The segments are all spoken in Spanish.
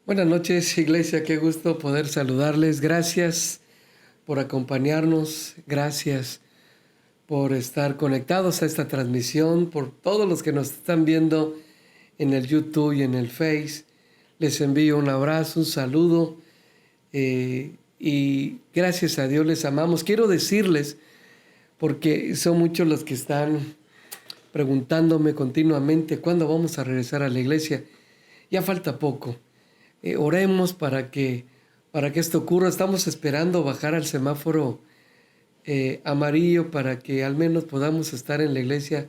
Buenas noches, iglesia, qué gusto poder saludarles. Gracias por acompañarnos, gracias por estar conectados a esta transmisión, por todos los que nos están viendo en el YouTube y en el Face. Les envío un abrazo, un saludo y gracias a Dios les amamos. Quiero decirles, porque son muchos los que están preguntándome continuamente cuándo vamos a regresar a la iglesia. Ya falta poco. Oremos para que esto ocurra. Estamos esperando bajar al semáforo amarillo para que al menos podamos estar en la iglesia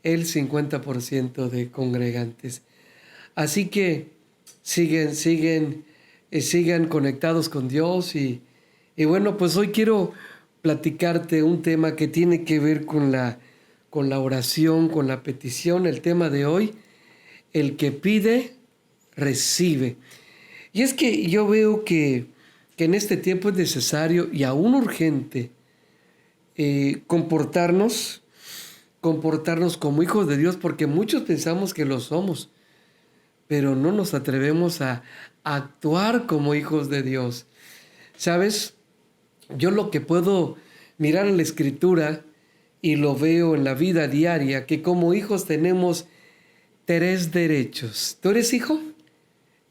el 50% de congregantes. Así que sigan conectados con Dios y bueno, pues hoy quiero platicarte un tema que tiene que ver con la oración, con la petición. El tema de hoy, el que pide, recibe. Y es que yo veo que en este tiempo es necesario y aún urgente comportarnos como hijos de Dios, porque muchos pensamos que lo somos, pero no nos atrevemos a actuar como hijos de Dios. ¿Sabes? Yo lo que puedo mirar en la Escritura y lo veo en la vida diaria, que como hijos tenemos 3 derechos. ¿Tú eres hijo?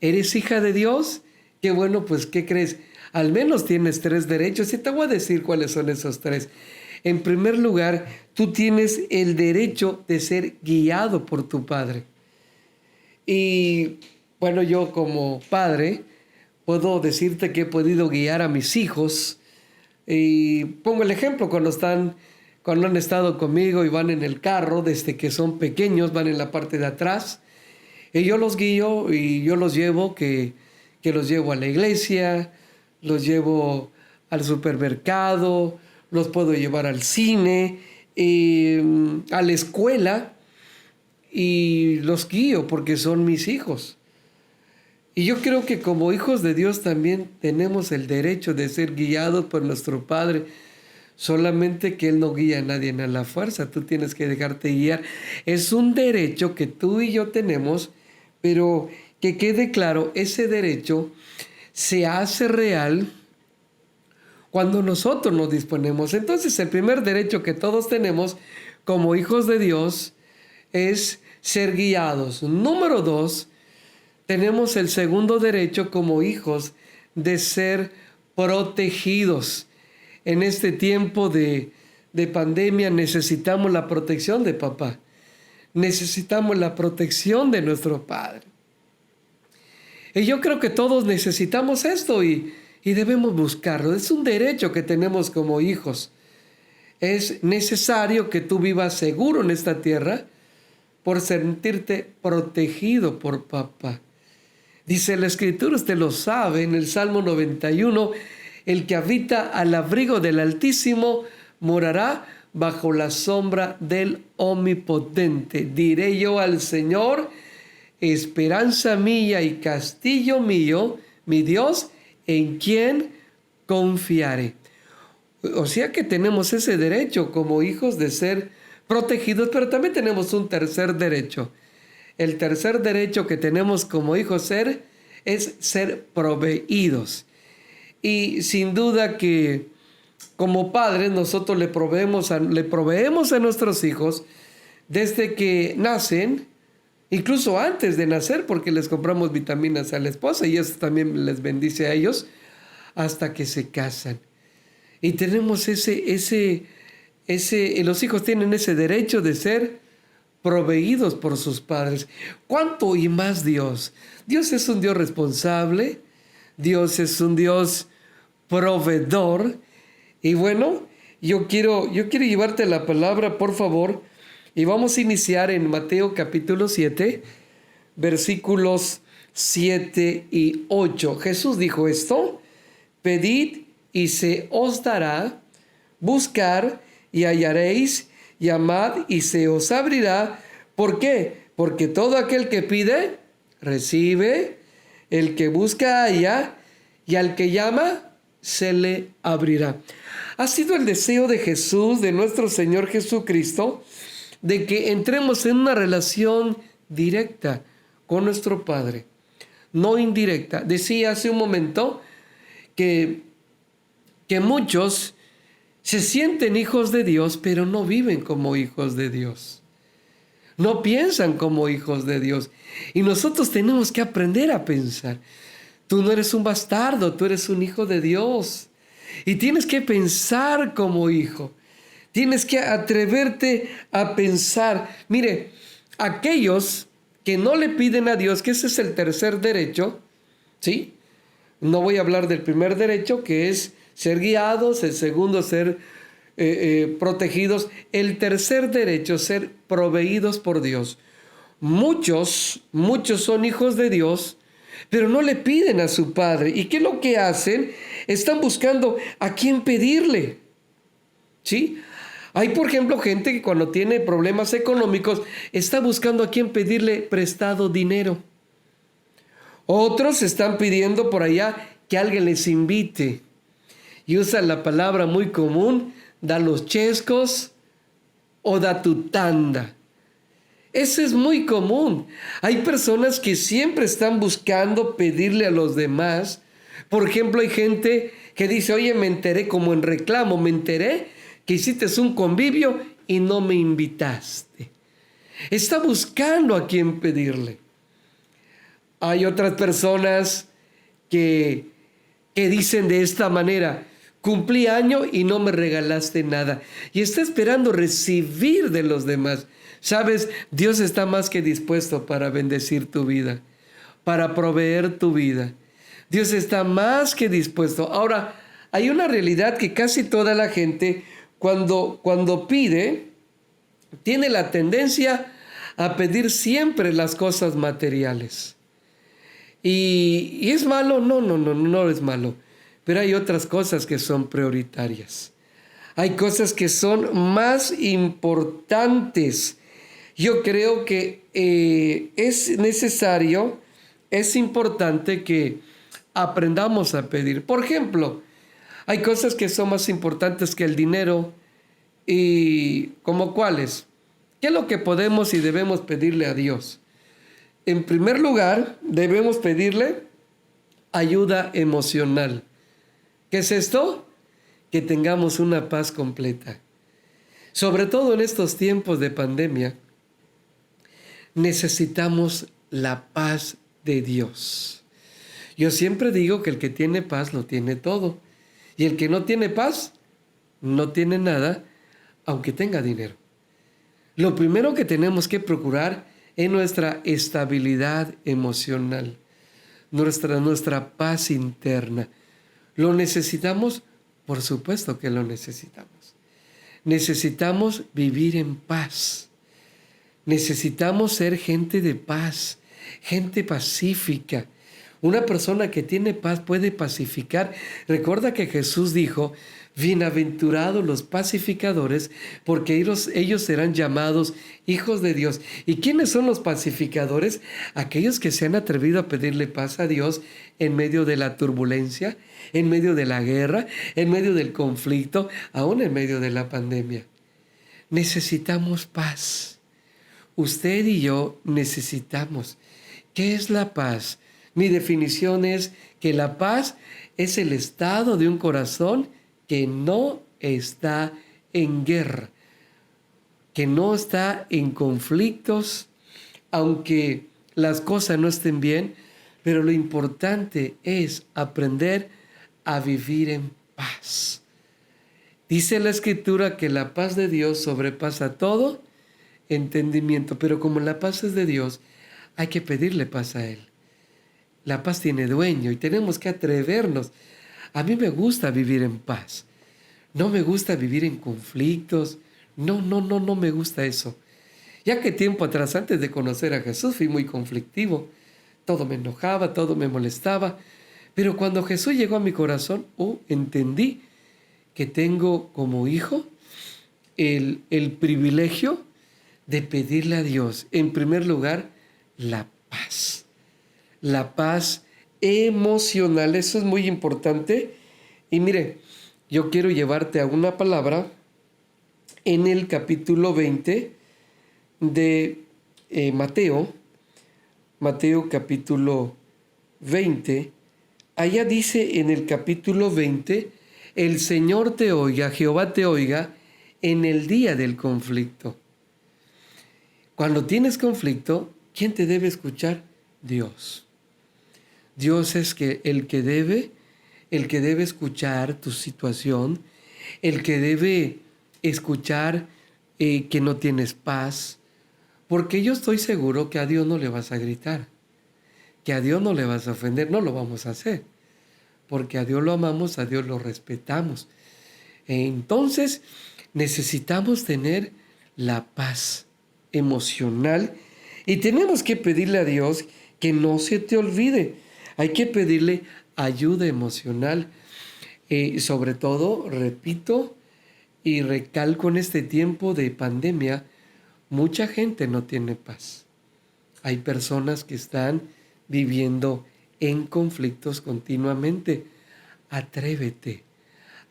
¿Eres hija de Dios? Qué bueno, pues, ¿qué crees? Al menos tienes 3 derechos y te voy a decir cuáles son esos 3. En primer lugar, tú tienes el derecho de ser guiado por tu padre. Y bueno, yo como padre puedo decirte que he podido guiar a mis hijos. Y pongo el ejemplo cuando han estado conmigo y van en el carro, desde que son pequeños, van en la parte de atrás. Y yo los guío y yo los llevo, que los llevo a la iglesia, los llevo al supermercado, los puedo llevar al cine, a la escuela, y los guío porque son mis hijos. Y yo creo que como hijos de Dios también tenemos el derecho de ser guiados por nuestro Padre. Solamente que Él no guía a nadie a la fuerza, tú tienes que dejarte guiar. Es un derecho que tú y yo tenemos, pero que quede claro, ese derecho se hace real cuando nosotros nos disponemos. Entonces, el primer derecho que todos tenemos como hijos de Dios es ser guiados. Número 2, tenemos el segundo derecho como hijos de ser protegidos. En este tiempo de pandemia necesitamos la protección de papá. Necesitamos la protección de nuestro Padre. Y yo creo que todos necesitamos esto y debemos buscarlo. Es un derecho que tenemos como hijos. Es necesario que tú vivas seguro en esta tierra por sentirte protegido por papá. Dice la Escritura, usted lo sabe, en el Salmo 91, el que habita al abrigo del Altísimo morará bajo la sombra del Omnipotente. Diré yo al Señor, esperanza mía y castillo mío, mi Dios, en quien confiaré. O sea que tenemos ese derecho como hijos de ser protegidos, pero también tenemos un tercer derecho. El tercer derecho que tenemos como hijos es ser proveídos. Y sin duda que como padres nosotros le proveemos a nuestros hijos desde que nacen, incluso antes de nacer, porque les compramos vitaminas a la esposa y eso también les bendice a ellos, hasta que se casan. Y tenemos los hijos tienen ese derecho de ser proveídos por sus padres. ¿Cuánto y más Dios? Dios es un Dios responsable, Dios es un Dios proveedor. Y bueno, yo quiero llevarte la palabra, por favor, y vamos a iniciar en Mateo capítulo 7, versículos 7 y 8. Jesús dijo esto: pedid y se os dará, buscar y hallaréis, llamad y se os abrirá. ¿Por qué? Porque todo aquel que pide, recibe, el que busca, halla, y al que llama, se le abrirá. Ha sido el deseo de Jesús, de nuestro Señor Jesucristo, de que entremos en una relación directa con nuestro Padre, no indirecta. Decía hace un momento que muchos se sienten hijos de Dios, pero no viven como hijos de Dios. No piensan como hijos de Dios. Y nosotros tenemos que aprender a pensar. Tú no eres un bastardo, tú eres un hijo de Dios. Y tienes que pensar como hijo. Tienes que atreverte a pensar. Mire, aquellos que no le piden a Dios, que ese es el tercer derecho, ¿sí? No voy a hablar del primer derecho, que es ser guiados, el segundo, ser protegidos, el tercer derecho, ser proveídos por Dios. Muchos son hijos de Dios, pero no le piden a su Padre. ¿Y qué es lo que hacen? Están buscando a quién pedirle, ¿sí? Hay, por ejemplo, gente que cuando tiene problemas económicos está buscando a quién pedirle prestado dinero. Otros están pidiendo por allá que alguien les invite. Y usan la palabra muy común, da los chescos o da tu tanda. Eso es muy común. Hay personas que siempre están buscando pedirle a los demás. Por ejemplo, hay gente que dice, oye, me enteré, como en reclamo, me enteré que hiciste un convivio y no me invitaste. Está buscando a quién pedirle. Hay otras personas que dicen de esta manera, cumplí año y no me regalaste nada. Y está esperando recibir de los demás. Sabes, Dios está más que dispuesto para bendecir tu vida, para proveer tu vida. Dios está más que dispuesto. Ahora, hay una realidad que casi toda la gente, cuando pide, tiene la tendencia a pedir siempre las cosas materiales. ¿Y es malo? No es malo. Pero hay otras cosas que son prioritarias. Hay cosas que son más importantes. Yo creo que es necesario, es importante que aprendamos a pedir. Por ejemplo, hay cosas que son más importantes que el dinero. ¿Y como cuáles? ¿Qué es lo que podemos y debemos pedirle a Dios? En primer lugar, debemos pedirle ayuda emocional. ¿Qué es esto? Que tengamos una paz completa. Sobre todo en estos tiempos de pandemia, necesitamos la paz de Dios. Yo siempre digo que el que tiene paz lo tiene todo. Y el que no tiene paz, no tiene nada, aunque tenga dinero. Lo primero que tenemos que procurar es nuestra estabilidad emocional, nuestra paz interna. ¿Lo necesitamos? Por supuesto que lo necesitamos. Necesitamos vivir en paz. Necesitamos ser gente de paz, gente pacífica. Una persona que tiene paz puede pacificar. Recuerda que Jesús dijo, bienaventurados los pacificadores, porque ellos serán llamados hijos de Dios. ¿Y quiénes son los pacificadores? Aquellos que se han atrevido a pedirle paz a Dios en medio de la turbulencia, en medio de la guerra, en medio del conflicto, aún en medio de la pandemia. Necesitamos paz. Usted y yo necesitamos. ¿Qué es la paz? Mi definición es que la paz es el estado de un corazón que no está en guerra, que no está en conflictos, aunque las cosas no estén bien, pero lo importante es aprender a vivir en paz. Dice la Escritura que la paz de Dios sobrepasa todo entendimiento, pero como la paz es de Dios, hay que pedirle paz a Él. La paz tiene dueño y tenemos que atrevernos. A mí me gusta vivir en paz. No me gusta vivir en conflictos. No me gusta eso. Ya que tiempo atrás, antes de conocer a Jesús, fui muy conflictivo. Todo me enojaba, todo me molestaba. Pero cuando Jesús llegó a mi corazón, entendí que tengo como hijo el privilegio de pedirle a Dios, en primer lugar, la paz. La paz emocional, eso es muy importante. Y mire, yo quiero llevarte a una palabra en el capítulo 20 de Mateo capítulo 20, allá dice en el capítulo 20, el Señor te oiga, Jehová te oiga en el día del conflicto. Cuando tienes conflicto, ¿quién te debe escuchar? Dios. Dios es el que debe escuchar tu situación, el que debe escuchar que no tienes paz, porque yo estoy seguro que a Dios no le vas a gritar, que a Dios no le vas a ofender, no lo vamos a hacer, porque a Dios lo amamos, a Dios lo respetamos. Entonces necesitamos tener la paz emocional y tenemos que pedirle a Dios que no se te olvide. Hay que pedirle ayuda emocional. Sobre todo, repito y recalco, en este tiempo de pandemia, mucha gente no tiene paz. Hay personas que están viviendo en conflictos continuamente. Atrévete,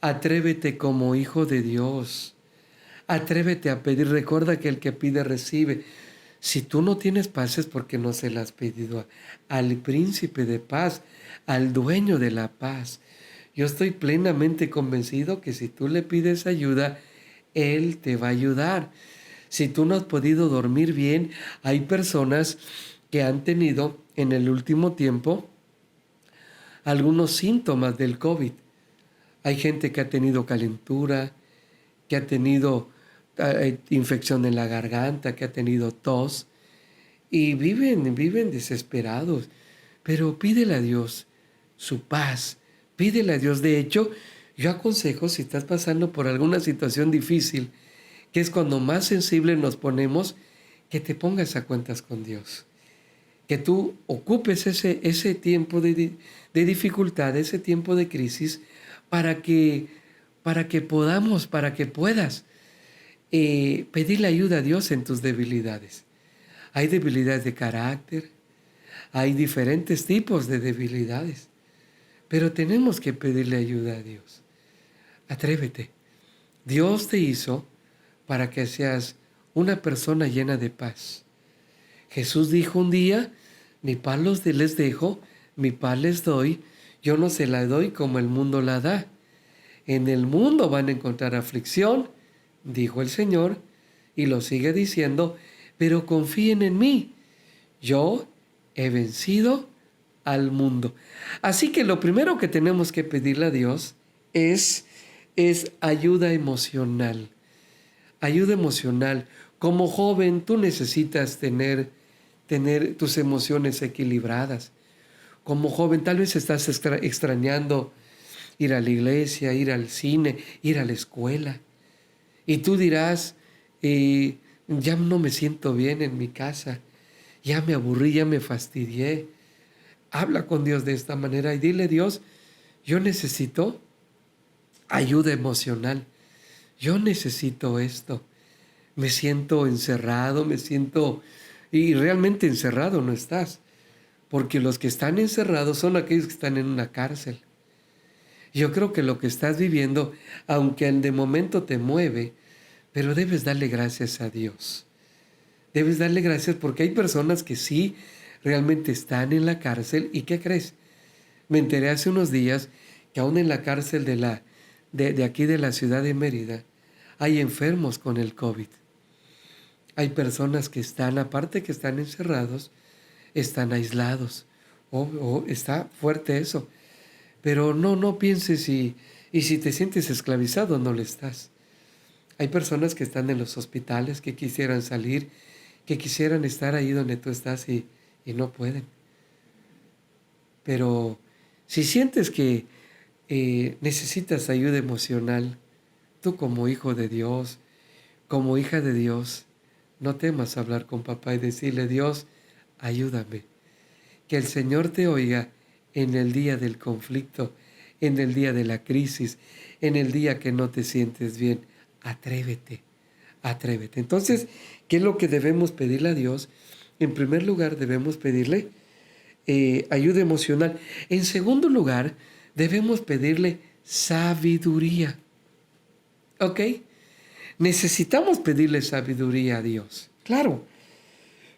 atrévete como hijo de Dios. Atrévete a pedir. Recuerda que el que pide recibe. Si tú no tienes paz es porque no se la has pedido al príncipe de paz, al dueño de la paz. Yo estoy plenamente convencido que si tú le pides ayuda, Él te va a ayudar. Si tú no has podido dormir bien, hay personas que han tenido en el último tiempo algunos síntomas del COVID. Hay gente que ha tenido calentura, que ha tenido infección en la garganta, que ha tenido tos, y viven desesperados. Pero pídele a Dios su paz, pídele a Dios. De hecho, yo aconsejo, si estás pasando por alguna situación difícil, que es cuando más sensible nos ponemos, que te pongas a cuentas con Dios. Que tú ocupes ese tiempo de dificultad, ese tiempo de crisis, para que puedas pedirle ayuda a Dios en tus debilidades. Hay debilidades de carácter, hay diferentes tipos de debilidades, pero tenemos que pedirle ayuda a Dios. Atrévete. Dios te hizo para que seas una persona llena de paz. Jesús dijo un día, mi paz les dejo, mi paz les doy, yo no se la doy como el mundo la da. En el mundo van a encontrar aflicción, dijo el Señor, y lo sigue diciendo, pero confíen en mí, yo he vencido al mundo. Así que lo primero que tenemos que pedirle a Dios es ayuda emocional. Ayuda emocional. Como joven, tú necesitas tener tus emociones equilibradas. Como joven, tal vez estás extrañando ir a la iglesia, ir al cine, ir a la escuela. Y tú dirás, ya no me siento bien en mi casa, ya me aburrí, ya me fastidié. Habla con Dios de esta manera y dile, Dios, yo necesito ayuda emocional. Yo necesito esto. Me siento encerrado, y realmente encerrado no estás, porque los que están encerrados son aquellos que están en una cárcel. Yo creo que lo que estás viviendo, aunque de momento te mueve, pero debes darle gracias a Dios. Debes darle gracias porque hay personas que sí realmente están en la cárcel. ¿Y qué crees? Me enteré hace unos días que aún en la cárcel de aquí de la ciudad de Mérida hay enfermos con el COVID. Hay personas que están, aparte que están encerrados, están aislados. Está fuerte eso. Pero no pienses y si te sientes esclavizado, no lo estás. Hay personas que están en los hospitales, que quisieran salir, que quisieran estar ahí donde tú estás y no pueden. Pero si sientes que necesitas ayuda emocional, tú como hijo de Dios, como hija de Dios, no temas hablar con papá y decirle, Dios, ayúdame. Que el Señor te oiga en el día del conflicto, en el día de la crisis, en el día que no te sientes bien. Atrévete, atrévete. Entonces, ¿qué es lo que debemos pedirle a Dios? En primer lugar, debemos pedirle ayuda emocional. En segundo lugar, debemos pedirle sabiduría. ¿Ok? Necesitamos pedirle sabiduría a Dios. Claro.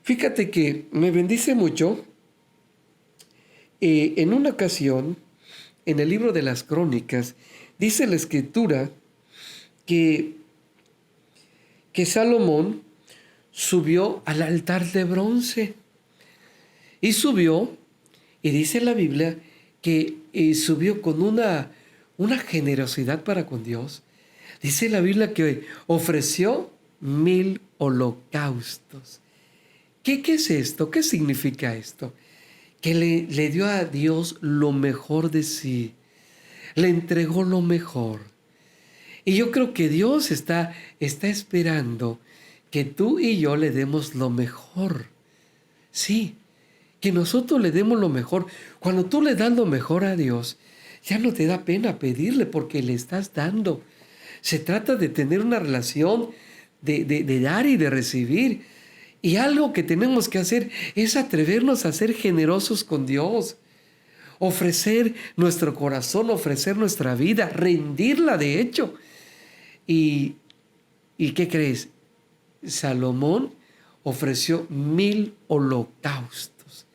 Fíjate que me bendice mucho En una ocasión, en el libro de las Crónicas, dice la Escritura que Salomón subió al altar de bronce. Y subió, y dice la Biblia, que subió con una generosidad para con Dios. Dice la Biblia que ofreció 1000 holocaustos. ¿Qué es esto? ¿Qué significa esto? Que le dio a Dios lo mejor de sí. Le entregó lo mejor. Y yo creo que Dios está esperando que tú y yo le demos lo mejor. Sí, que nosotros le demos lo mejor. Cuando tú le das lo mejor a Dios, ya no te da pena pedirle porque le estás dando. Se trata de tener una relación de dar y de recibir. Y algo que tenemos que hacer es atrevernos a ser generosos con Dios. Ofrecer nuestro corazón, ofrecer nuestra vida, rendirla de hecho. ¿Y qué crees? Salomón ofreció 1000 holocaustos.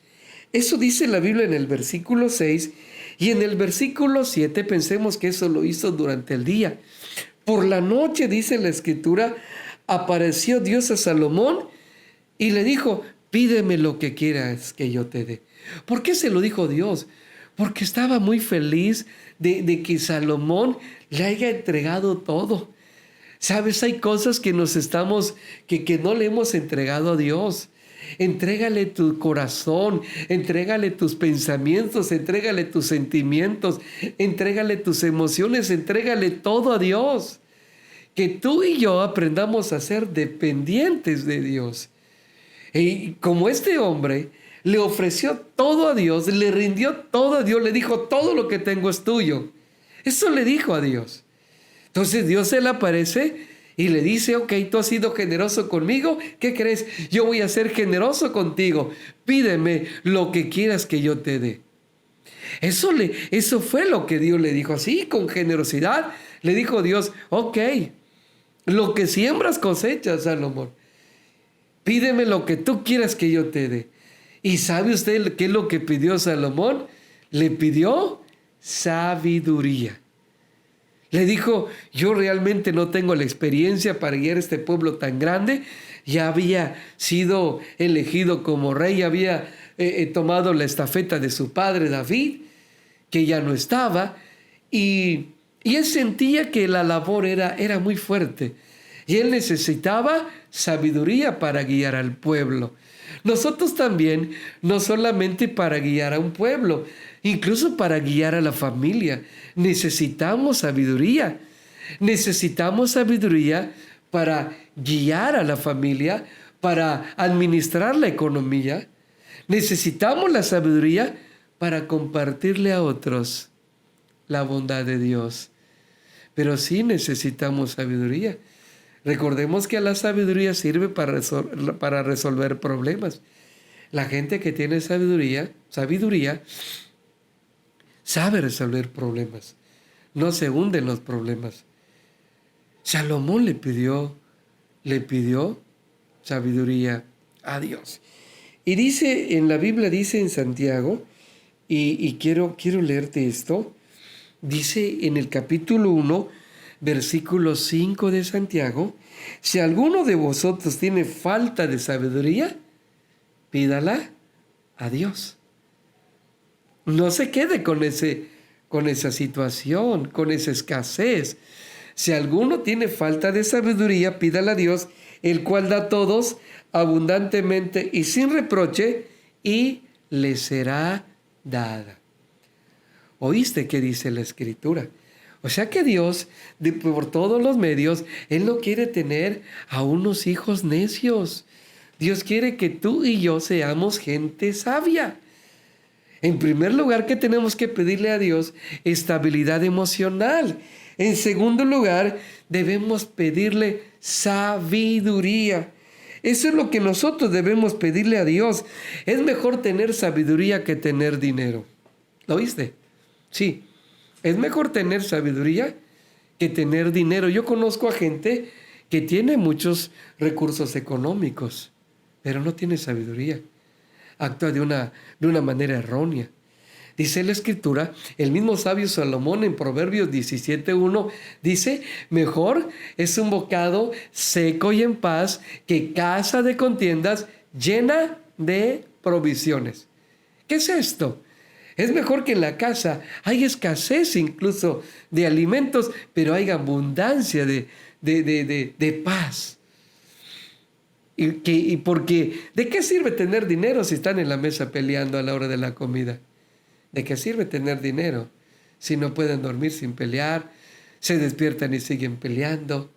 Eso dice la Biblia en el versículo 6 y en el versículo 7 pensemos que eso lo hizo durante el día. Por la noche, dice la Escritura, apareció Dios a Salomón y le dijo, pídeme lo que quieras que yo te dé. ¿Por qué se lo dijo Dios? Porque estaba muy feliz de que Salomón le haya entregado todo. Sabes, hay cosas que que no le hemos entregado a Dios. Entrégale tu corazón, entrégale tus pensamientos, entrégale tus sentimientos, entrégale tus emociones, entrégale todo a Dios. Que tú y yo aprendamos a ser dependientes de Dios. Y como este hombre le ofreció todo a Dios, le rindió todo a Dios, le dijo, todo lo que tengo es tuyo. Eso le dijo a Dios. Entonces Dios se le aparece y le dice, ok, tú has sido generoso conmigo, ¿qué crees? Yo voy a ser generoso contigo. Pídeme lo que quieras que yo te dé. Eso fue lo que Dios le dijo, así con generosidad. Le dijo Dios, ok, lo que siembras cosechas, Salomón. Pídeme lo que tú quieras que yo te dé. ¿Y sabe usted qué es lo que pidió Salomón? Le pidió sabiduría. Le dijo, yo realmente no tengo la experiencia para guiar este pueblo tan grande. Ya había sido elegido como rey, ya había tomado la estafeta de su padre David, que ya no estaba. Y él sentía que la labor era muy fuerte. Y él necesitaba sabiduría para guiar al pueblo. Nosotros también, no solamente para guiar a un pueblo, incluso para guiar a la familia, necesitamos sabiduría. Necesitamos sabiduría para guiar a la familia, para administrar la economía. Necesitamos la sabiduría para compartirle a otros la bondad de Dios. Pero sí necesitamos sabiduría. Recordemos que la sabiduría sirve para resolver problemas. La gente que tiene sabiduría sabe resolver problemas. No se hunde en los problemas. Salomón le pidió sabiduría a Dios. Y dice en la Biblia, dice en Santiago, y quiero leerte esto, dice en el capítulo 1, versículo 5 de Santiago, si alguno de vosotros tiene falta de sabiduría, pídala a Dios. No se quede con esa situación, con esa escasez. Si alguno tiene falta de sabiduría, pídala a Dios, el cual da a todos abundantemente y sin reproche, y le será dada. ¿Oíste qué dice la Escritura? O sea que Dios, por todos los medios, Él no quiere tener a unos hijos necios. Dios quiere que tú y yo seamos gente sabia. En primer lugar, ¿qué tenemos que pedirle a Dios? Estabilidad emocional. En segundo lugar, debemos pedirle sabiduría. Eso es lo que nosotros debemos pedirle a Dios. Es mejor tener sabiduría que tener dinero. ¿Lo oíste? Sí. Es mejor tener sabiduría que tener dinero. Yo conozco a gente que tiene muchos recursos económicos, pero no tiene sabiduría. Actúa de una manera errónea. Dice la Escritura, el mismo sabio Salomón en Proverbios 17:1 dice, mejor es un bocado seco y en paz que casa de contiendas llena de provisiones. ¿Qué es esto? Es mejor que en la casa hay escasez incluso de alimentos, pero hay abundancia de paz. Y porque, ¿de qué sirve tener dinero si están en la mesa peleando a la hora de la comida? ¿De qué sirve tener dinero si no pueden dormir sin pelear? Se despiertan y siguen peleando.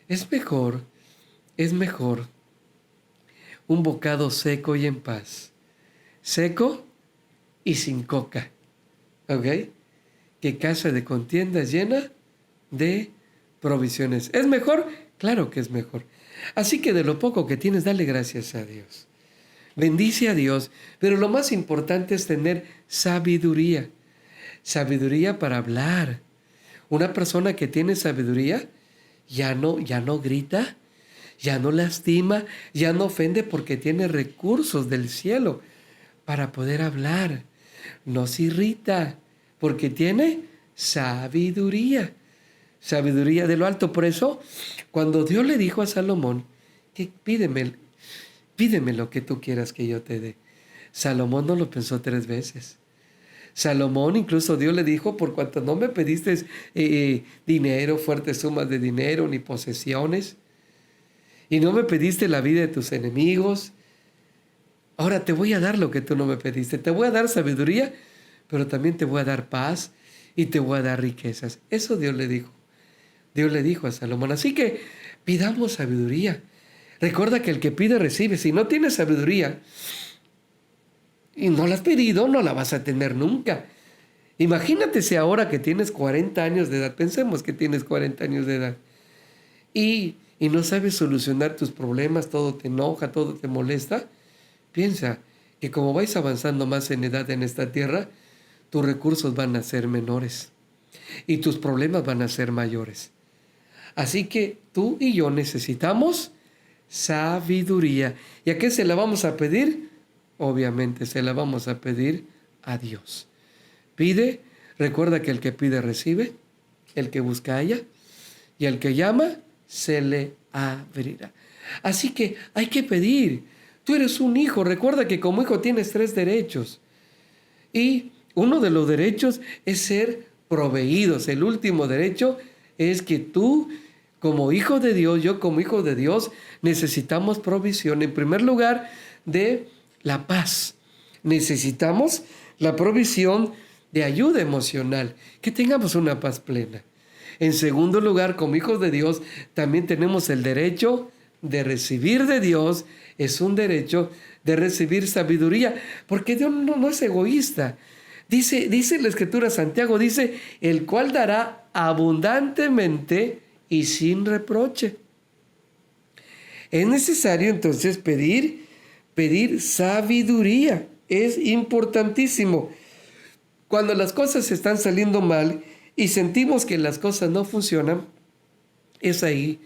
Es mejor un bocado seco y en paz. Seco y sin coca, ¿ok? Que casa de contiendas llena de provisiones. ¿Es mejor? Claro que es mejor. Así que de lo poco que tienes, dale gracias a Dios. Bendice a Dios, pero lo más importante es tener sabiduría. Sabiduría para hablar. Una persona que tiene sabiduría ya no grita, ya no lastima, ya no ofende porque tiene recursos del cielo para poder hablar. No se irrita porque tiene sabiduría. Sabiduría de lo alto. Por eso, cuando Dios le dijo a Salomón, que pídeme lo que tú quieras que yo te dé. Salomón no lo pensó 3 veces. Salomón, incluso Dios le dijo, por cuanto no me pediste dinero, fuertes sumas de dinero, ni posesiones, y no me pediste la vida de tus enemigos, ahora te voy a dar lo que tú no me pediste. Te voy a dar sabiduría, pero también te voy a dar paz y te voy a dar riquezas. Eso Dios le dijo. Dios le dijo a Salomón. Así que pidamos sabiduría. Recuerda que el que pide recibe. Si no tienes sabiduría y no la has pedido, no la vas a tener nunca. Imagínate si ahora que tienes 40 años de edad, pensemos que tienes 40 años de edad, y no sabes solucionar tus problemas, todo te enoja, todo te molesta. Piensa que como vais avanzando más en edad en esta tierra, tus recursos van a ser menores y tus problemas van a ser mayores. Así que tú y yo necesitamos sabiduría. ¿Y a qué se la vamos a pedir? Obviamente se la vamos a pedir a Dios. Pide, recuerda que el que pide recibe, el que busca halla, y el que llama se le abrirá. Así que hay que pedir. Tú eres un hijo, recuerda que como hijo tienes 3 derechos. Y uno de los derechos es ser proveídos. El último derecho es que tú, como hijo de Dios, yo como hijo de Dios, necesitamos provisión. En primer lugar, de la paz. Necesitamos la provisión de ayuda emocional, que tengamos una paz plena. En segundo lugar, como hijos de Dios, también tenemos el derecho de recibir de Dios. Es un derecho de recibir sabiduría, porque Dios no es egoísta. Dice la Escritura, Santiago dice, el cual dará abundantemente y sin reproche. Es necesario entonces pedir sabiduría. Es importantísimo. Cuando las cosas están saliendo mal y sentimos que las cosas no funcionan, es ahí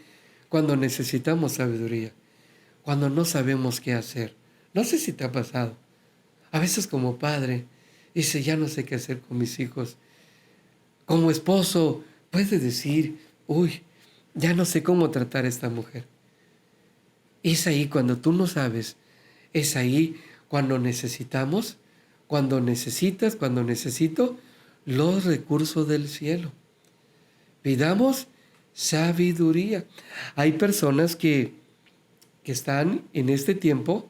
cuando necesitamos sabiduría, cuando no sabemos qué hacer. No sé si te ha pasado. A veces como padre, dice, ya no sé qué hacer con mis hijos. Como esposo, puedes decir, ya no sé cómo tratar a esta mujer. Es ahí cuando tú no sabes, es ahí cuando necesitamos, cuando necesito los recursos del cielo. Pidamos sabiduría. Hay personas que están en este tiempo,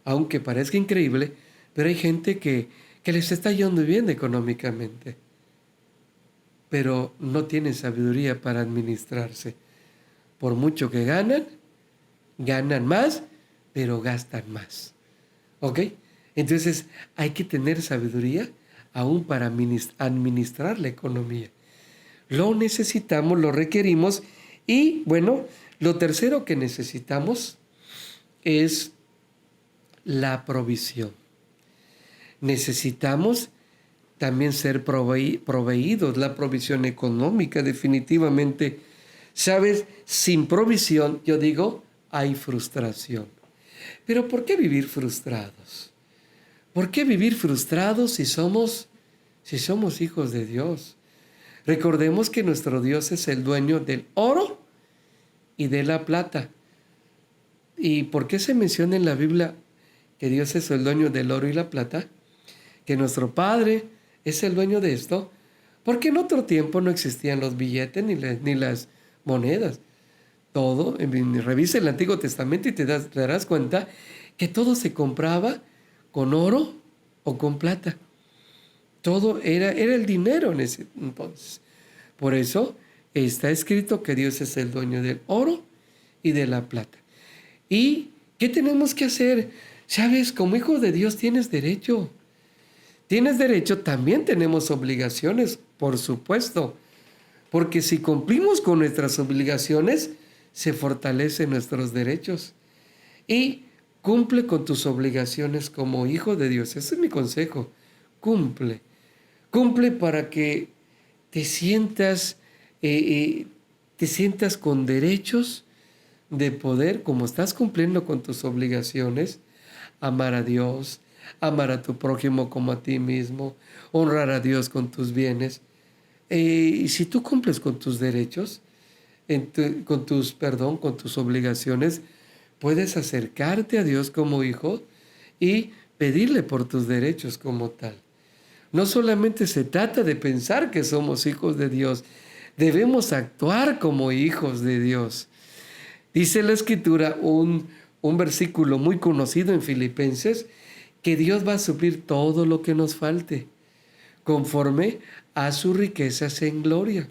aunque parezca increíble, pero hay gente que les está yendo bien económicamente, pero no tienen sabiduría para administrarse. Por mucho que ganan más, pero gastan más. ¿Ok? Entonces hay que tener sabiduría aún para administrar la economía. Lo necesitamos, lo requerimos. Y bueno, lo tercero que necesitamos es la provisión. Necesitamos también ser proveídos, la provisión económica definitivamente. ¿Sabes? Sin provisión, hay frustración. ¿Pero por qué vivir frustrados? ¿Por qué vivir frustrados si somos hijos de Dios? Recordemos que nuestro Dios es el dueño del oro y de la plata. ¿Y por qué se menciona en la Biblia que Dios es el dueño del oro y la plata? Que nuestro Padre es el dueño de esto. Porque en otro tiempo no existían los billetes ni las monedas. Todo, revisa el Antiguo Testamento y te darás cuenta que todo se compraba con oro o con plata. Todo era el dinero en ese entonces. Por eso está escrito que Dios es el dueño del oro y de la plata. ¿Y qué tenemos que hacer? Sabes, como hijo de Dios tienes derecho. Tienes derecho, también tenemos obligaciones, por supuesto. Porque si cumplimos con nuestras obligaciones, se fortalecen nuestros derechos. Y cumple con tus obligaciones como hijo de Dios. Ese es mi consejo. Cumple. Cumple para que te sientas con derechos de poder, como estás cumpliendo con tus obligaciones, amar a Dios, amar a tu prójimo como a ti mismo, honrar a Dios con tus bienes. Y si tú cumples con tus derechos, con tus obligaciones, puedes acercarte a Dios como hijo y pedirle por tus derechos como tal. No solamente se trata de pensar que somos hijos de Dios, debemos actuar como hijos de Dios. Dice la Escritura, un versículo muy conocido en Filipenses, que Dios va a suplir todo lo que nos falte, conforme a sus riquezas en gloria.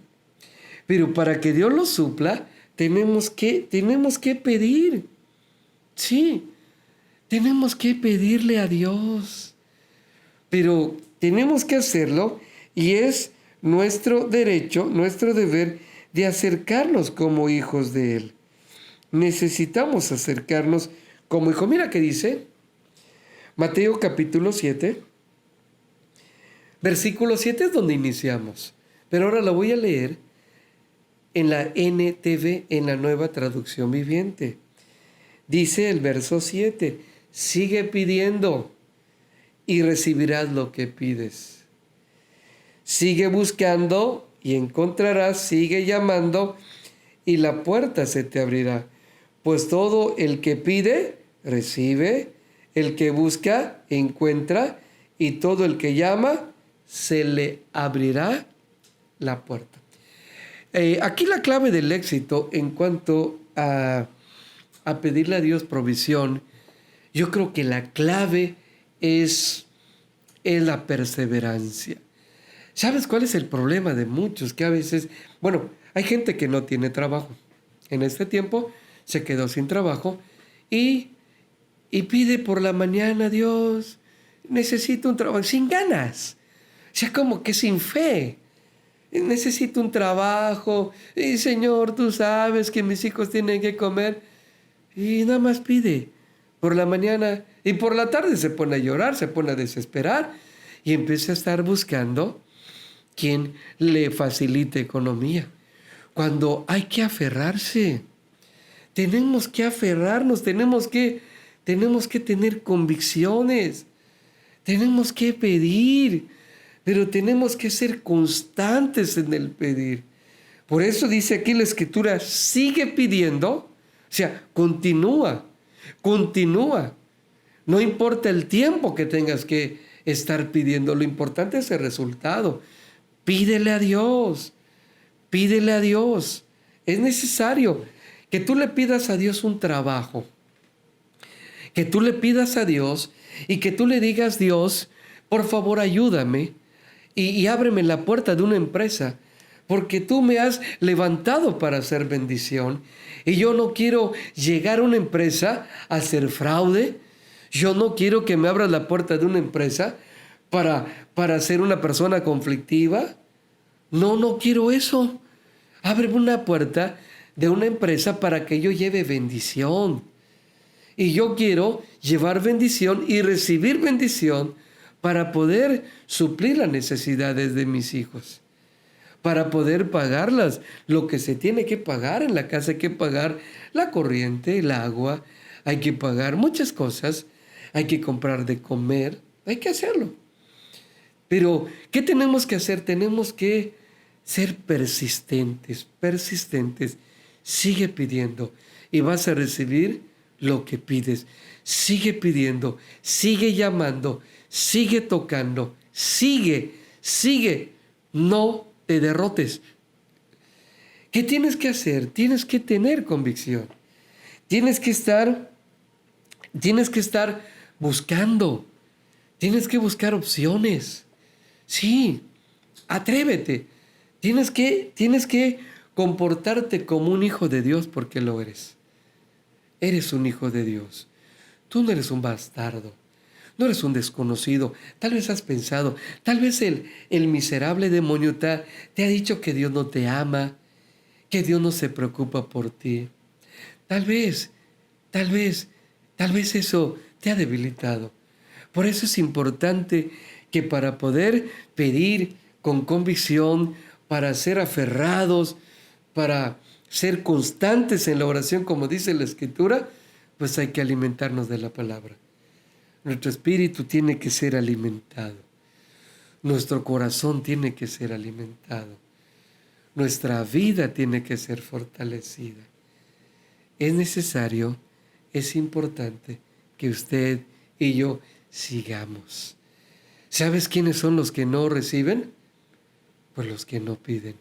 Pero para que Dios lo supla, tenemos que pedir. Sí, tenemos que pedirle a Dios. Pero tenemos que hacerlo y es nuestro derecho, nuestro deber de acercarnos como hijos de Él. Necesitamos acercarnos como hijos. Mira qué dice Mateo capítulo 7, versículo 7 es donde iniciamos. Pero ahora la voy a leer en la NTV, en la Nueva Traducción Viviente. Dice el verso 7, sigue pidiendo y recibirás lo que pides. Sigue buscando y encontrarás, sigue llamando y la puerta se te abrirá. Pues todo el que pide, recibe, el que busca, encuentra, y todo el que llama, se le abrirá la puerta. Aquí la clave del éxito en cuanto a pedirle a Dios provisión, yo creo que la clave es la perseverancia. ¿Sabes cuál es el problema de muchos? Que a veces, hay gente que no tiene trabajo. En este tiempo se quedó sin trabajo y pide por la mañana, Dios, necesito un trabajo, sin ganas. O sea, como que sin fe. Necesito un trabajo. Y Señor, tú sabes que mis hijos tienen que comer. Y nada más pide por la mañana. Y por la tarde se pone a llorar, se pone a desesperar. Y empieza a estar buscando quien le facilite economía. Cuando hay que aferrarse. Tenemos que aferrarnos, tenemos que tener convicciones. Tenemos que pedir. Pero tenemos que ser constantes en el pedir. Por eso dice aquí la Escritura, sigue pidiendo, o sea, continúa. No importa el tiempo que tengas que estar pidiendo, lo importante es el resultado. Pídele a Dios. Es necesario que tú le pidas a Dios un trabajo. Que tú le pidas a Dios y que tú le digas, Dios, por favor ayúdame. Y ábreme la puerta de una empresa, porque tú me has levantado para hacer bendición. Y yo no quiero llegar a una empresa a hacer fraude. Yo no quiero que me abras la puerta de una empresa para ser una persona conflictiva. No quiero eso. Ábreme una puerta de una empresa para que yo lleve bendición. Y yo quiero llevar bendición y recibir bendición para poder suplir las necesidades de mis hijos, para poder pagarlas, lo que se tiene que pagar en la casa. Hay que pagar la corriente, el agua, hay que pagar muchas cosas, hay que comprar de comer, Hay que hacerlo. Pero, ¿qué tenemos que hacer? Tenemos que ser persistentes, persistentes. Sigue pidiendo y vas a recibir lo que pides. Sigue pidiendo, sigue llamando, sigue tocando, sigue. No te derrotes. ¿Qué tienes que hacer? Tienes que tener convicción. Tienes que estar buscando. Tienes que buscar opciones. Sí, atrévete. Tienes que comportarte como un hijo de Dios porque lo eres. Eres un hijo de Dios. Tú no eres un bastardo. No eres un desconocido. Tal vez has pensado, tal vez el miserable demonio te ha dicho que Dios no te ama, que Dios no se preocupa por ti. Tal vez eso te ha debilitado. Por eso es importante que para poder pedir con convicción, para ser aferrados, para ser constantes en la oración, como dice la Escritura, pues hay que alimentarnos de la palabra. Nuestro espíritu tiene que ser alimentado. Nuestro corazón tiene que ser alimentado. Nuestra vida tiene que ser fortalecida. Es necesario, es importante que usted y yo sigamos. ¿Sabes quiénes son los que no reciben? Pues los que no piden.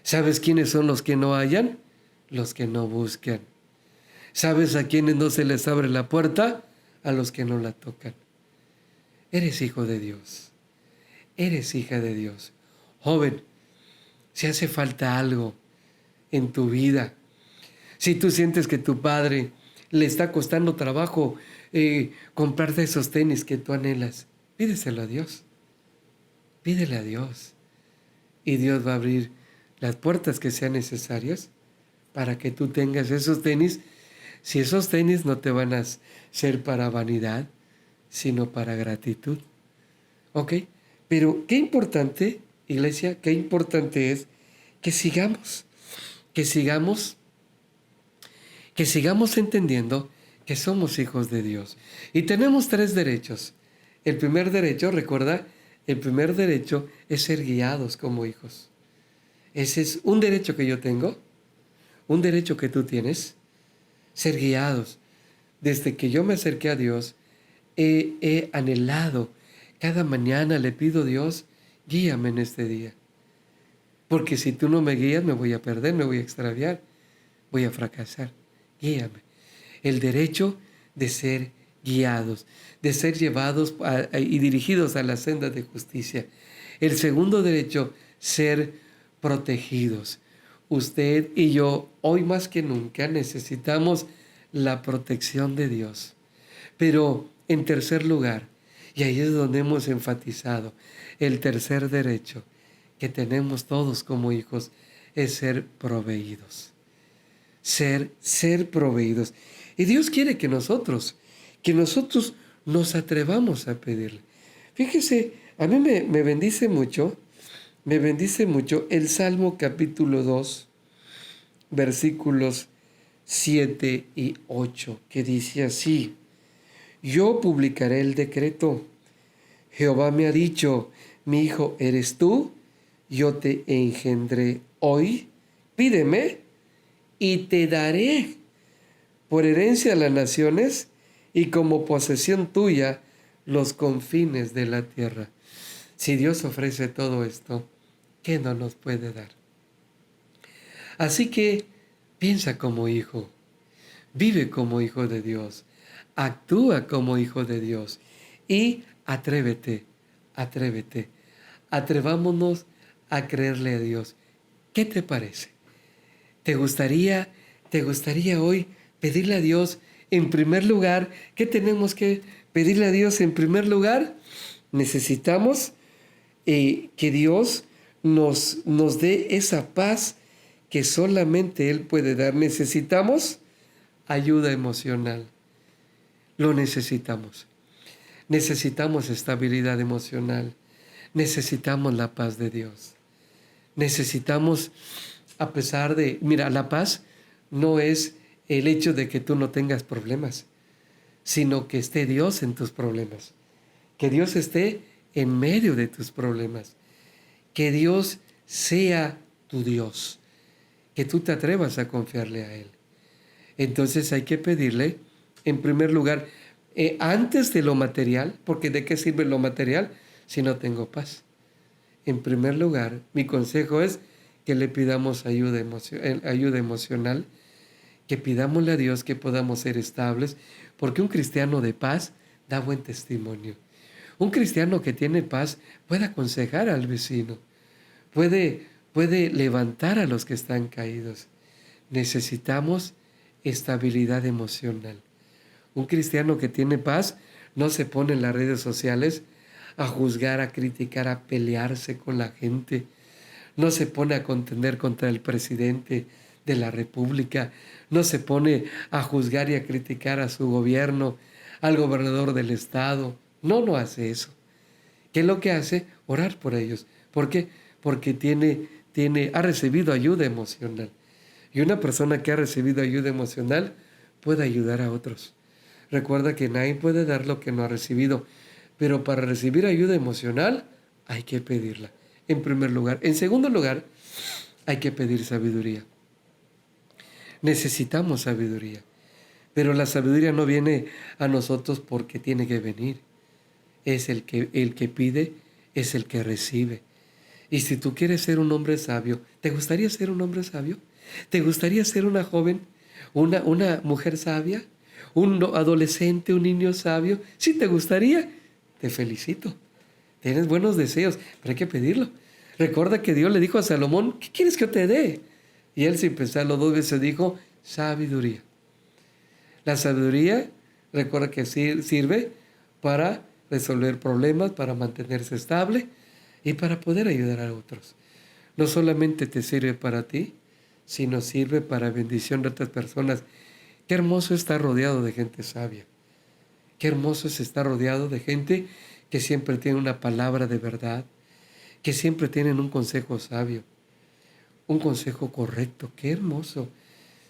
¿Sabes quiénes son los que no hallan? Los que no buscan. ¿Sabes a quiénes no se les abre la puerta? A los que no la tocan. Eres hijo de Dios. Eres hija de Dios. Joven, si hace falta algo en tu vida, si tú sientes que tu padre le está costando trabajo comprarte esos tenis que tú anhelas, pídeselo a Dios. Pídele a Dios. Y Dios va a abrir las puertas que sean necesarias para que tú tengas esos tenis. Si esos tenis no te van a ser para vanidad, sino para gratitud. ¿Ok? Pero qué importante, iglesia, qué importante es que sigamos entendiendo que somos hijos de Dios. Y tenemos 3 derechos. El primer derecho, recuerda, el primer derecho es ser guiados como hijos. Ese es un derecho que yo tengo, un derecho que tú tienes, ser guiados. Desde que yo me acerqué a Dios, he anhelado, cada mañana le pido a Dios, guíame en este día. Porque si tú no me guías, me voy a perder, me voy a extraviar, voy a fracasar. Guíame. El derecho de ser guiados, de ser llevados y dirigidos a la senda de justicia. El segundo derecho, ser protegidos. Usted y yo, hoy más que nunca, necesitamos la protección de Dios. Pero en tercer lugar, y ahí es donde hemos enfatizado, el tercer derecho que tenemos todos como hijos es ser proveídos. Ser proveídos. Y Dios quiere que nosotros nos atrevamos a pedirle. Fíjese, a mí me bendice mucho el Salmo capítulo 2, versículos 7 y 8, que dice así: yo publicaré el decreto. Jehová me ha dicho, mi hijo eres tú, yo te engendré hoy, pídeme y te daré por herencia a las naciones y como posesión tuya los confines de la tierra. Si Dios ofrece todo esto, ¿qué no nos puede dar? Así que piensa como hijo, vive como hijo de Dios, actúa como hijo de Dios y atrévete. Atrevámonos a creerle a Dios. ¿Qué te parece? ¿Te gustaría hoy pedirle a Dios en primer lugar? ¿Qué tenemos que pedirle a Dios en primer lugar? Necesitamos que Dios nos dé esa paz que solamente Él puede dar. Necesitamos ayuda emocional. Lo necesitamos. Necesitamos estabilidad emocional. Necesitamos la paz de Dios. Necesitamos, a pesar de... Mira, la paz no es el hecho de que tú no tengas problemas, sino que esté Dios en tus problemas. Que Dios esté en medio de tus problemas. Que Dios sea tu Dios. Que tú te atrevas a confiarle a Él. Entonces hay que pedirle, en primer lugar, antes de lo material, porque ¿de qué sirve lo material si no tengo paz? En primer lugar, mi consejo es que le pidamos ayuda emocional, que pidámosle a Dios que podamos ser estables, porque un cristiano de paz da buen testimonio. Un cristiano que tiene paz puede aconsejar al vecino, puede levantar a los que están caídos. Necesitamos estabilidad emocional. Un cristiano que tiene paz no se pone en las redes sociales a juzgar, a criticar, a pelearse con la gente. No se pone a contender contra el presidente de la República. No se pone a juzgar y a criticar a su gobierno, al gobernador del estado. No hace eso. ¿Qué es lo que hace? Orar por ellos. ¿Por qué? Porque ha recibido ayuda emocional. Y una persona que ha recibido ayuda emocional puede ayudar a otros. Recuerda que nadie puede dar lo que no ha recibido, pero para recibir ayuda emocional hay que pedirla, en primer lugar. En segundo lugar, hay que pedir sabiduría. Necesitamos sabiduría, pero la sabiduría no viene a nosotros porque tiene que venir. Es el que pide, es el que recibe. Y si tú quieres ser un hombre sabio, ¿te gustaría ser un hombre sabio? ¿Te gustaría ser una joven, una mujer sabia? ¿Un adolescente, un niño sabio? Si te gustaría, te felicito. Tienes buenos deseos, pero hay que pedirlo. Recuerda que Dios le dijo a Salomón, ¿qué quieres que te dé? Y él, sin pensarlo dos veces, dijo, sabiduría. La sabiduría, recuerda que sirve para resolver problemas, para mantenerse estable y para poder ayudar a otros. No solamente te sirve para ti, sino sirve para bendición de otras personas. Qué hermoso estar rodeado de gente sabia. Qué hermoso es estar rodeado de gente que siempre tiene una palabra de verdad, que siempre tienen un consejo sabio, un consejo correcto. Qué hermoso.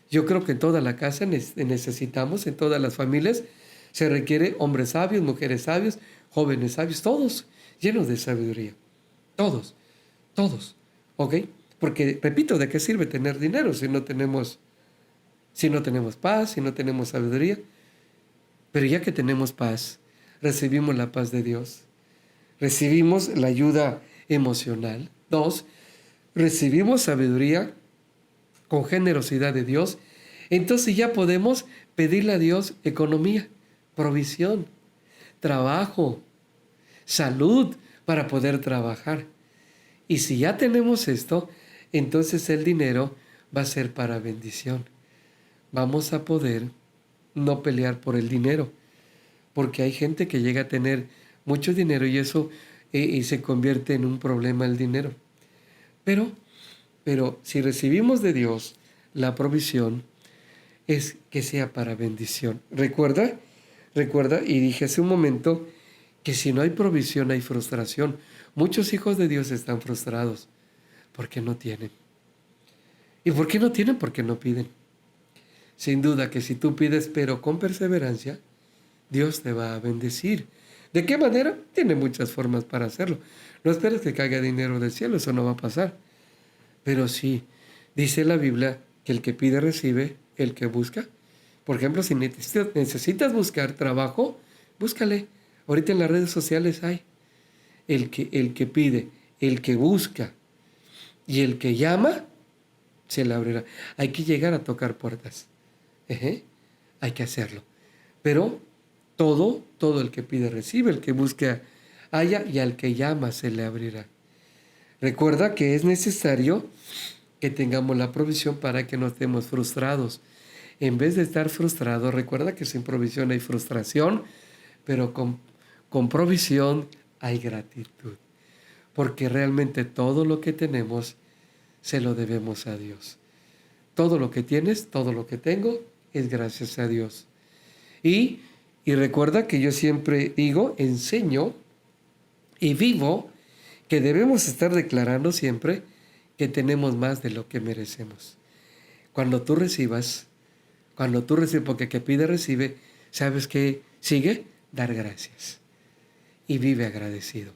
Yo creo que en toda la casa necesitamos, en todas las familias, se requiere hombres sabios, mujeres sabios, jóvenes sabios, todos llenos de sabiduría. Todos. ¿Ok? Porque, repito, ¿de qué sirve tener dinero si no tenemos paz, si no tenemos sabiduría? Pero ya que tenemos paz, recibimos la paz de Dios, recibimos la ayuda emocional. 2, recibimos sabiduría con generosidad de Dios. Entonces ya podemos pedirle a Dios economía, provisión, trabajo, salud para poder trabajar. Y si ya tenemos esto, entonces el dinero va a ser para bendición. Vamos a poder no pelear por el dinero, porque hay gente que llega a tener mucho dinero y eso y se convierte en un problema el dinero. Pero si recibimos de Dios la provisión, es que sea para bendición. Recuerda, y dije hace un momento, que si no hay provisión hay frustración. Muchos hijos de Dios están frustrados porque no tienen. ¿Y por qué no tienen? Porque no piden. Sin duda que si tú pides pero con perseverancia, Dios te va a bendecir. ¿De qué manera? Tiene muchas formas para hacerlo. No esperes que caiga dinero del cielo, eso no va a pasar. Pero sí, dice la Biblia que el que pide recibe, el que busca. Por ejemplo, si necesitas buscar trabajo, búscale. Ahorita en las redes sociales hay. El que pide, el que busca y el que llama, se le abrirá. Hay que llegar a tocar puertas. Hay que hacerlo. Pero todo el que pide recibe, el que busca halla y al que llama se le abrirá. Recuerda que es necesario que tengamos la provisión para que no estemos frustrados. En vez de estar frustrados, recuerda que sin provisión hay frustración, pero con provisión hay gratitud. Porque realmente todo lo que tenemos se lo debemos a Dios. Todo lo que tienes, todo lo que tengo, es gracias a Dios. Y recuerda que yo siempre digo, enseño y vivo que debemos estar declarando siempre que tenemos más de lo que merecemos. Cuando tú recibes, porque el que pide recibe, ¿sabes qué sigue? Dar gracias. y vive agradecido.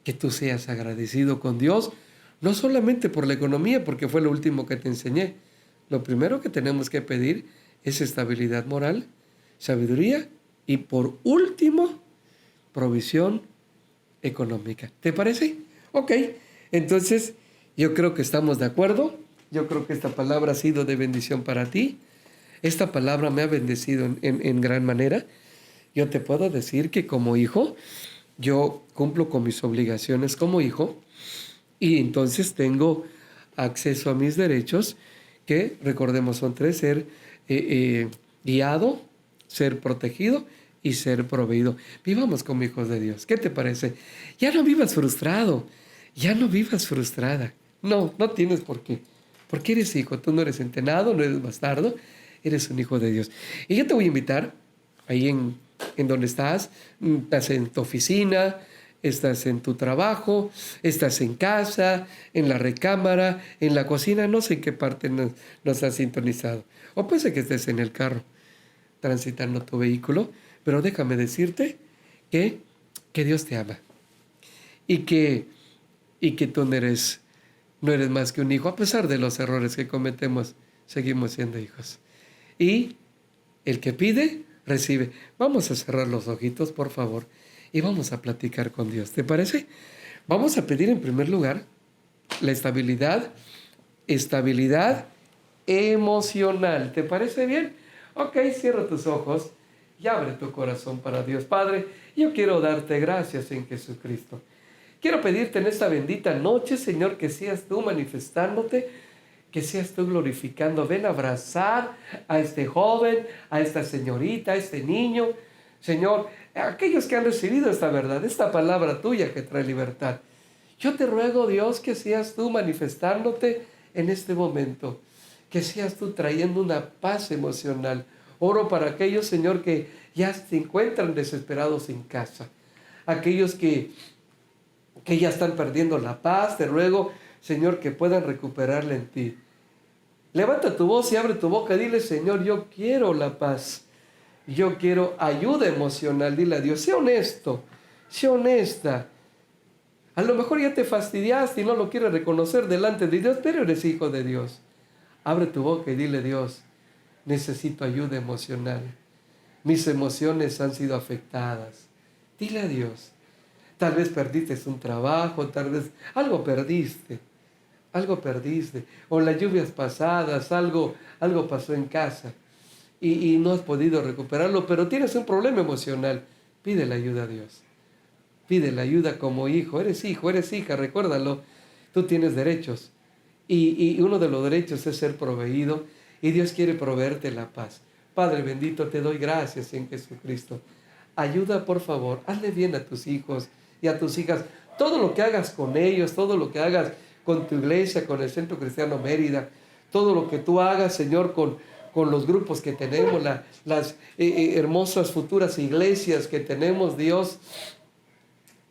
Que tú seas agradecido con Dios, no solamente por la economía, porque fue lo último que te enseñé. Lo primero que tenemos que pedir es estabilidad moral, sabiduría y por último, provisión económica. ¿Te parece? Ok, entonces yo creo que estamos de acuerdo. Yo creo que esta palabra ha sido de bendición para ti. Esta palabra me ha bendecido en gran manera. Yo te puedo decir que como hijo, yo cumplo con mis obligaciones como hijo y entonces tengo acceso a mis derechos que, recordemos, son tres: ser guiado, ser protegido y ser proveído. Vivamos como hijos de Dios. ¿Qué te parece? Ya no vivas frustrado, ya no vivas frustrada. No, no tienes por qué. Porque eres hijo, tú no eres entenado, no eres bastardo, eres un hijo de Dios. Y yo te voy a invitar ahí en donde estás en tu oficina, estás en tu trabajo, estás en casa, en la recámara, en la cocina, no sé en qué parte nos has sintonizado. O puede ser que estés en el carro, transitando tu vehículo, pero déjame decirte que Dios te ama y que tú no eres más que un hijo. A pesar de los errores que cometemos, seguimos siendo hijos. Y el que pide, recibe. Vamos a cerrar los ojitos, por favor, y vamos a platicar con Dios. ¿Te parece? Vamos a pedir en primer lugar la estabilidad emocional. ¿Te parece bien? Ok, cierra tus ojos y abre tu corazón para Dios. Padre, yo quiero darte gracias en Jesucristo. Quiero pedirte en esta bendita noche, Señor, que seas tú manifestándote, que seas tú glorificando. Ven a abrazar a este joven, a esta señorita, a este niño. Señor, aquellos que han recibido esta verdad, esta palabra tuya que trae libertad. Yo te ruego, Dios, que seas tú manifestándote en este momento, que seas tú trayendo una paz emocional. Oro para aquellos, Señor, que ya se encuentran desesperados en casa, aquellos que ya están perdiendo la paz. Te ruego, Señor, que puedan recuperarla en ti. Levanta tu voz y abre tu boca. Dile: Señor, yo quiero la paz. Yo quiero ayuda emocional. Dile a Dios: sé honesto, sé honesta. A lo mejor ya te fastidiaste y no lo quieres reconocer delante de Dios, pero eres hijo de Dios. Abre tu boca y dile: Dios, necesito ayuda emocional. Mis emociones han sido afectadas. Dile a Dios. Tal vez perdiste un trabajo, tal vez algo perdiste, o las lluvias pasadas, algo pasó en casa y no has podido recuperarlo, pero tienes un problema emocional. Pide la ayuda a Dios, pide la ayuda como hijo, eres hija, recuérdalo, tú tienes derechos y uno de los derechos es ser proveído y Dios quiere proveerte la paz. Padre bendito, te doy gracias en Jesucristo. Ayuda, por favor, hazle bien a tus hijos y a tus hijas. Todo lo que hagas con ellos, todo lo que hagas con tu iglesia, con el Centro Cristiano Mérida, todo lo que tú hagas, Señor, con los grupos que tenemos, las hermosas futuras iglesias que tenemos, Dios,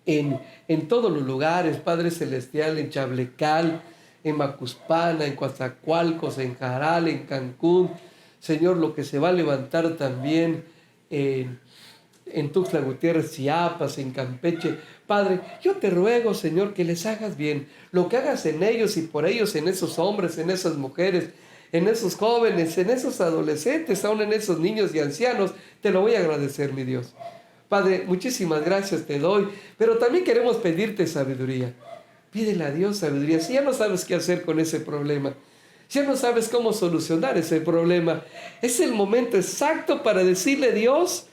en todos los lugares, Padre Celestial, en Chablecal, en Macuspana, en Coatzacoalcos, en Jaral, en Cancún, Señor, lo que se va a levantar también en Tuxtla Gutiérrez, Chiapas, en Campeche. Padre, yo te ruego, Señor, que les hagas bien. Lo que hagas en ellos y por ellos, en esos hombres, en esas mujeres, en esos jóvenes, en esos adolescentes, aún en esos niños y ancianos, te lo voy a agradecer, mi Dios. Padre, muchísimas gracias te doy, pero también queremos pedirte sabiduría. Pídele a Dios sabiduría. Si ya no sabes qué hacer con ese problema, si ya no sabes cómo solucionar ese problema, es el momento exacto para decirle: Dios,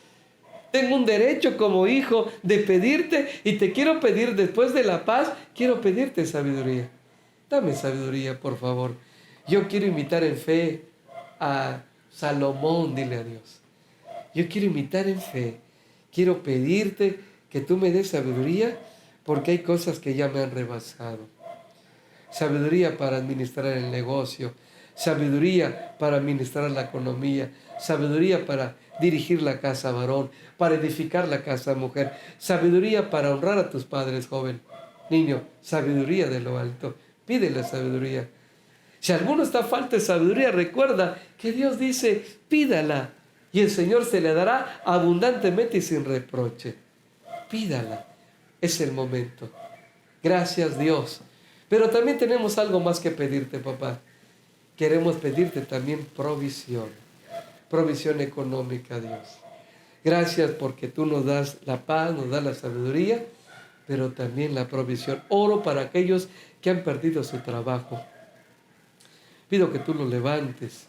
tengo un derecho como hijo de pedirte y te quiero pedir, después de la paz, quiero pedirte sabiduría. Dame sabiduría, por favor. Yo quiero imitar en fe a Salomón, dile a Dios. Yo quiero imitar en fe. Quiero pedirte que tú me des sabiduría porque hay cosas que ya me han rebasado. Sabiduría para administrar el negocio, sabiduría para administrar la economía, sabiduría para dirigir la casa varón, para edificar la casa mujer, sabiduría para honrar a tus padres, joven. Niño, sabiduría de lo alto. Pídele sabiduría. Si alguno está falta de sabiduría, recuerda que Dios dice: pídala y el Señor se le dará abundantemente y sin reproche. Pídala. Es el momento. Gracias, Dios. Pero también tenemos algo más que pedirte, papá. Queremos pedirte también provisión. Provisión económica, Dios. Gracias porque tú nos das la paz, nos das la sabiduría, pero también la provisión. Oro para aquellos que han perdido su trabajo. Pido que tú los levantes,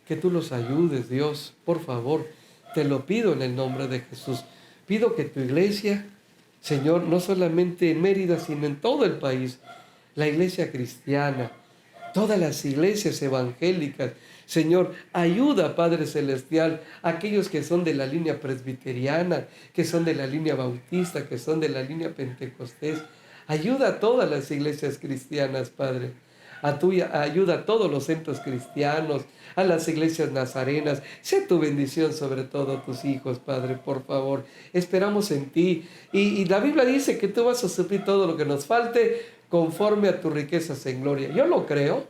que tú los ayudes, Dios, por favor. Te lo pido en el nombre de Jesús. Pido que tu iglesia, Señor, no solamente en Mérida, sino en todo el país, la iglesia cristiana, todas las iglesias evangélicas, Señor, ayuda, Padre Celestial, a aquellos que son de la línea presbiteriana, que son de la línea bautista, que son de la línea pentecostés. Ayuda a todas las iglesias cristianas, Padre. Ayuda a todos los centros cristianos, a las iglesias nazarenas. Sea tu bendición sobre todo tus hijos, Padre, por favor. Esperamos en ti. Y la Biblia dice que tú vas a suplir todo lo que nos falte conforme a tus riquezas en gloria. Yo lo creo.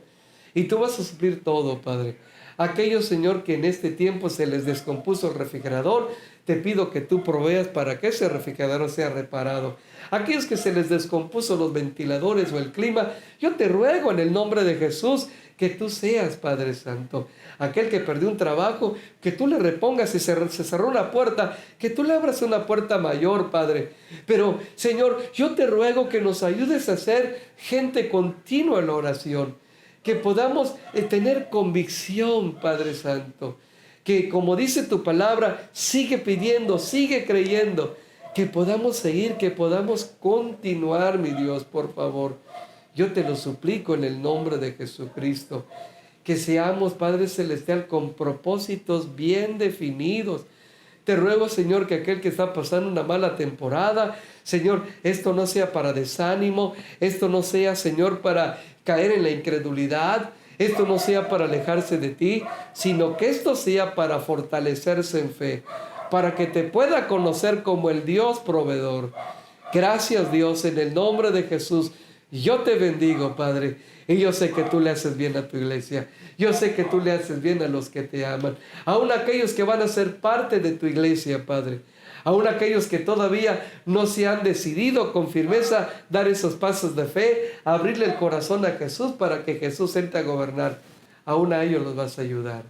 Y tú vas a suplir todo, Padre. Aquellos, Señor, que en este tiempo se les descompuso el refrigerador, te pido que tú proveas para que ese refrigerador sea reparado. Aquellos que se les descompuso los ventiladores o el clima, yo te ruego en el nombre de Jesús que tú seas, Padre Santo. Aquel que perdió un trabajo, que tú le repongas. Si se cerró una puerta, que tú le abras una puerta mayor, Padre. Pero, Señor, yo te ruego que nos ayudes a ser gente continua en la oración. Que podamos tener convicción, Padre Santo. Que como dice tu palabra, sigue pidiendo, sigue creyendo. Que podamos seguir, que podamos continuar, mi Dios, por favor. Yo te lo suplico en el nombre de Jesucristo. Que seamos, Padre Celestial, con propósitos bien definidos. Te ruego, Señor, que aquel que está pasando una mala temporada, Señor, esto no sea para desánimo, esto no sea, Señor, para caer en la incredulidad, esto no sea para alejarse de ti, sino que esto sea para fortalecerse en fe, para que te pueda conocer como el Dios proveedor. Gracias, Dios, en el nombre de Jesús. Yo te bendigo, Padre, y yo sé que tú le haces bien a tu iglesia. Yo sé que tú le haces bien a los que te aman, aún aquellos que van a ser parte de tu iglesia, Padre. Aún aquellos que todavía no se han decidido con firmeza dar esos pasos de fe, abrirle el corazón a Jesús para que Jesús entre a gobernar. Aún a ellos los vas a ayudar.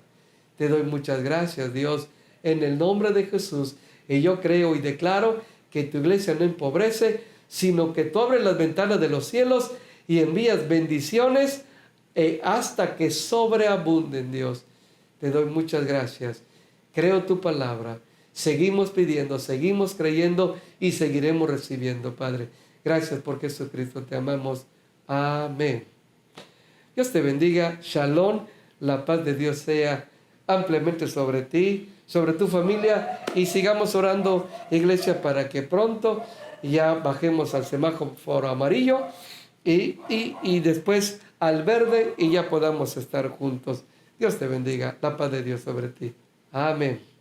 Te doy muchas gracias, Dios, en el nombre de Jesús. Y yo creo y declaro que tu iglesia no empobrece, sino que tú abres las ventanas de los cielos y envías bendiciones hasta que sobreabunden, Dios. Te doy muchas gracias. Creo tu palabra. Seguimos pidiendo, seguimos creyendo y seguiremos recibiendo, Padre. Gracias por Jesucristo, te amamos. Amén. Dios te bendiga. Shalom. La paz de Dios sea ampliamente sobre ti, sobre tu familia. Y sigamos orando, iglesia, para que pronto ya bajemos al semáforo amarillo y después al verde y ya podamos estar juntos. Dios te bendiga. La paz de Dios sobre ti. Amén.